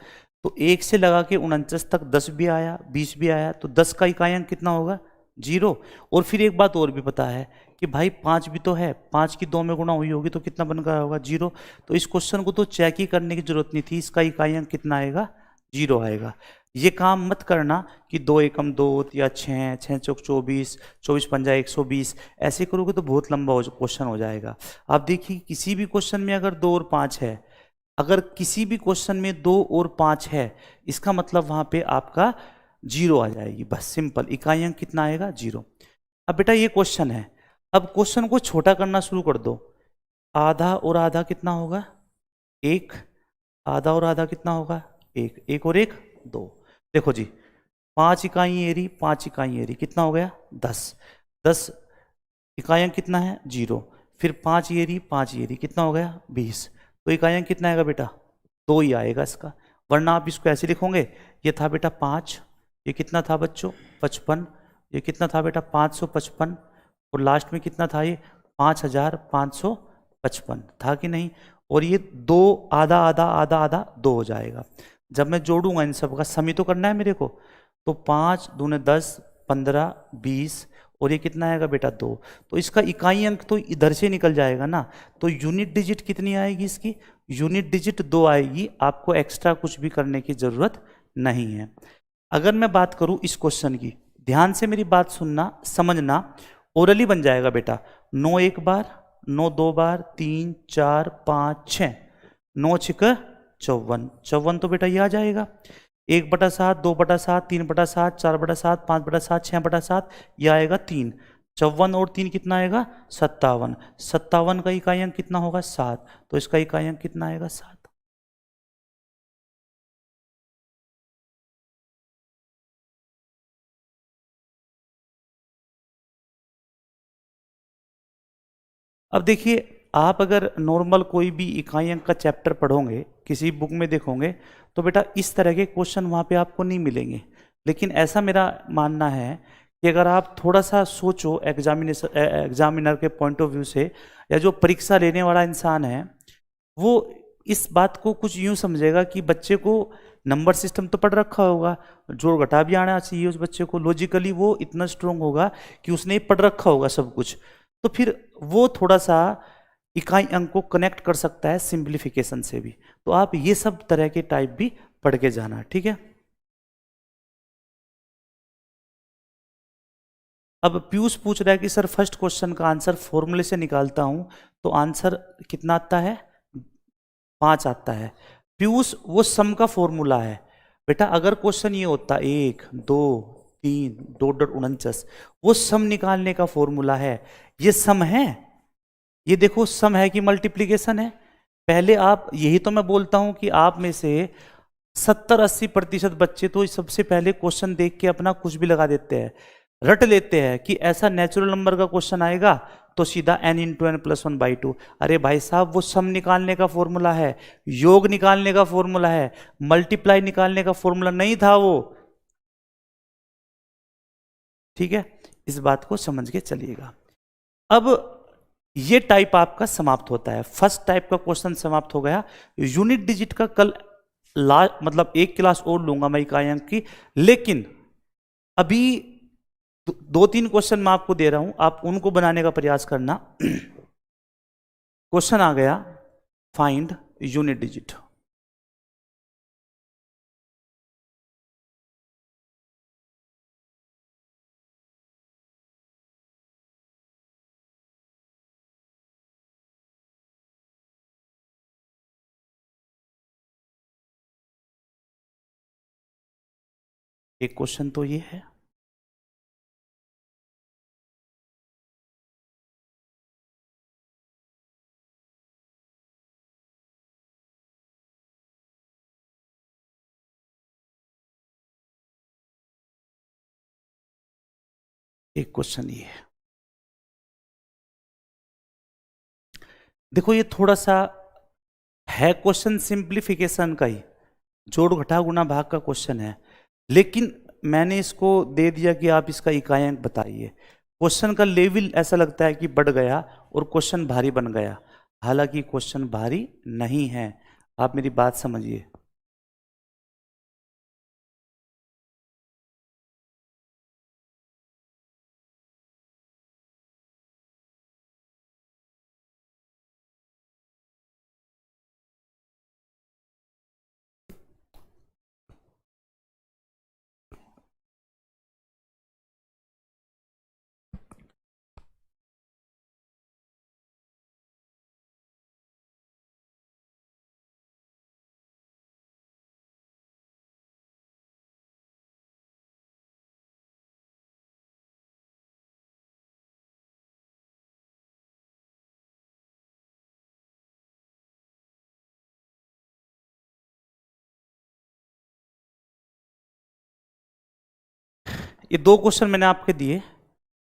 A: तो 1 से लगा के 49 तक 10 भी आया, 20 भी आया, तो 10 का इकाई अंक कितना होगा? जीरो। और फिर एक बात और भी पता है कि भाई 5 भी तो है, 5 की 2 में गुणा हुई होगी तो कितना बन गया होगा? जीरो। तो इस क्वेश्चन को तो चेक ही करने की जरूरत नहीं थी, इसका इकाई अंक कितना आएगा? जीरो आएगा। ये काम मत करना कि 2 एकम 2 या 6, 6 चौक 24, 24 पंजा 120, ऐसे करोगे तो बहुत लंबा क्वेश्चन हो जाएगा। आप देखिए किसी भी क्वेश्चन में अगर 2 और 5 है, अगर किसी भी क्वेश्चन में 2 और 5 है, इसका मतलब वहां पे आपका जीरो आ जाएगी, बस सिंपल। इकाई अंक कितना आएगा? जीरो। अब बेटा ये क्वेश्चन है, अब क्वेश्चन को छोटा करना शुरू कर दो। आधा और आधा कितना होगा? 1। आधा और आधा कितना होगा? 1। 1 और 1 2। देखो जी, 5 इकाई एरी, 5 इकाई एरी, कितना हो गया? 10। 10 इकाई अंक कितना है? जीरो। फिर 5 एरी, 5 एरी, कितना हो गया? 20। तो इकाई अंक कितना आएगा बेटा? 2 ही आएगा इसका, वरना आप इसको ऐसे लिखोगे, ये था बेटा 5, ये कितना था बच्चों? 55। ये कितना था बेटा? 555। और लास्ट में कितना था? ये 5555 था कि नहीं? और ये 2 आधा आधा आधा आधा 2 हो जाएगा। जब मैं जोड़ूंगा इन सब का सम ही तो करना है मेरे को, तो 5 दूने 10, 15, 20, और ये कितना आएगा बेटा? 2। तो इसका इकाई अंक तो इधर से निकल जाएगा ना। तो यूनिट डिजिट कितनी आएगी इसकी? यूनिट डिजिट 2 आएगी। आपको एक्स्ट्रा कुछ भी करने की जरूरत नहीं है। अगर मैं बात करूं इस क्वेश्चन की, ध्यान से मेरी बात सुनना, समझना, ओरली बन जाएगा बेटा। 9 एक बार, 9 2 बार, 3 4 5 6, 9 छिक 54, 54 तो बेटा ये आ जाएगा। 1/7, 2/7, 3/7, 4/7, 5/7, 6/7, यह आएगा 3। 54 और 3 कितना आएगा? 57। 57 का इकाई अंक कितना होगा? 7। तो इसका इकाई अंक कितना आएगा? 7। अब देखिए, आप अगर नॉर्मल कोई भी इकाई अंक का चैप्टर पढ़ोगे, किसी बुक में देखोगे, तो बेटा इस तरह के क्वेश्चन वहाँ पे आपको नहीं मिलेंगे। लेकिन ऐसा मेरा मानना है कि अगर आप थोड़ा सा सोचो एग्जामिनर के पॉइंट ऑफ व्यू से, या जो परीक्षा लेने वाला इंसान है वो इस बात को कुछ यूं समझेगा कि बच्चे को नंबर सिस्टम तो पढ़ रखा होगा, जोड़ घटा भी आना चाहिए उस बच्चे को, लॉजिकली वो इतना स्ट्रांग होगा कि उसने पढ़ रखा होगा सब कुछ, तो फिर वो थोड़ा सा इकाई अंक को कनेक्ट कर सकता है सिंप्लीफिकेशन से भी। तो आप ये सब तरह के टाइप भी पढ़ के जाना, ठीक है। अब पीयूष पूछ रहा है कि सर फर्स्ट क्वेश्चन का आंसर फॉर्मूले से निकालता हूं तो आंसर कितना आता है, 5 आता है। पीयूष वो सम का फॉर्मूला है बेटा। अगर क्वेश्चन ये होता 1 2 3 2.49, वो सम निकालने का फॉर्मूला है। ये सम है, ये देखो सम है कि मल्टीप्लीकेशन है। पहले आप, यही तो मैं बोलता हूं कि आप में से 70-80% बच्चे तो सबसे पहले क्वेश्चन देख के अपना कुछ भी लगा देते हैं, रट लेते हैं कि ऐसा नेचुरल नंबर का क्वेश्चन आएगा तो सीधा n इंटू एन प्लस 1/2। अरे भाई साहब, वो सम निकालने का फॉर्मूला है, योग निकालने का फॉर्मूला है, मल्टीप्लाई निकालने का फॉर्मूला नहीं था वो, ठीक है। इस बात को समझ के चलिएगा। अब ये टाइप आपका समाप्त होता है, फर्स्ट टाइप का क्वेश्चन समाप्त हो गया। यूनिट डिजिट का कल मतलब एक क्लास और लूंगा मैं इकाई अंक की, लेकिन अभी 2-3 क्वेश्चन मैं आपको दे रहा हूं, आप उनको बनाने का प्रयास करना। क्वेश्चन आ गया, फाइंड यूनिट डिजिट। एक क्वेश्चन तो ये है, एक क्वेश्चन ये है। देखो ये थोड़ा सा है क्वेश्चन सिंप्लीफिकेशन का ही, जोड़ घटा गुणा भाग का क्वेश्चन है, लेकिन मैंने इसको दे दिया कि आप इसका इकाई अंक बताइए। क्वेश्चन का लेवल ऐसा लगता है कि बढ़ गया और क्वेश्चन भारी बन गया, हालांकि क्वेश्चन भारी नहीं है। आप मेरी बात समझिए। ये 2 क्वेश्चन मैंने आपके दिए,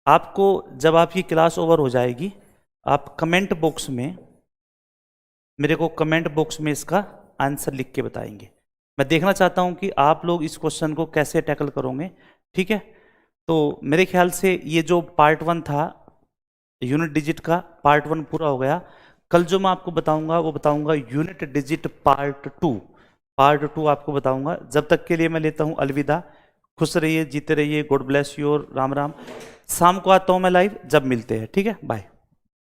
A: आपको जब आपकी क्लास ओवर हो जाएगी आप कमेंट बॉक्स में मेरे को कमेंट बॉक्स में इसका आंसर लिख के बताएंगे। मैं देखना चाहता हूं कि आप लोग इस क्वेश्चन को कैसे टैकल करोगे, ठीक है। तो मेरे ख्याल से ये जो पार्ट 1 था यूनिट डिजिट का, पार्ट 1 पूरा हो गया। कल जो मैं आपको बताऊंगा वो बताऊंगा यूनिट डिजिट पार्ट 2। पार्ट 2 आपको बताऊंगा। जब तक के लिए मैं लेता हूं अलविदा। खुश रहिए, जीते रहिए, गॉड ब्लेस यू और राम राम। शाम को आता हूं मैं लाइव, जब मिलते हैं, ठीक है, बाय।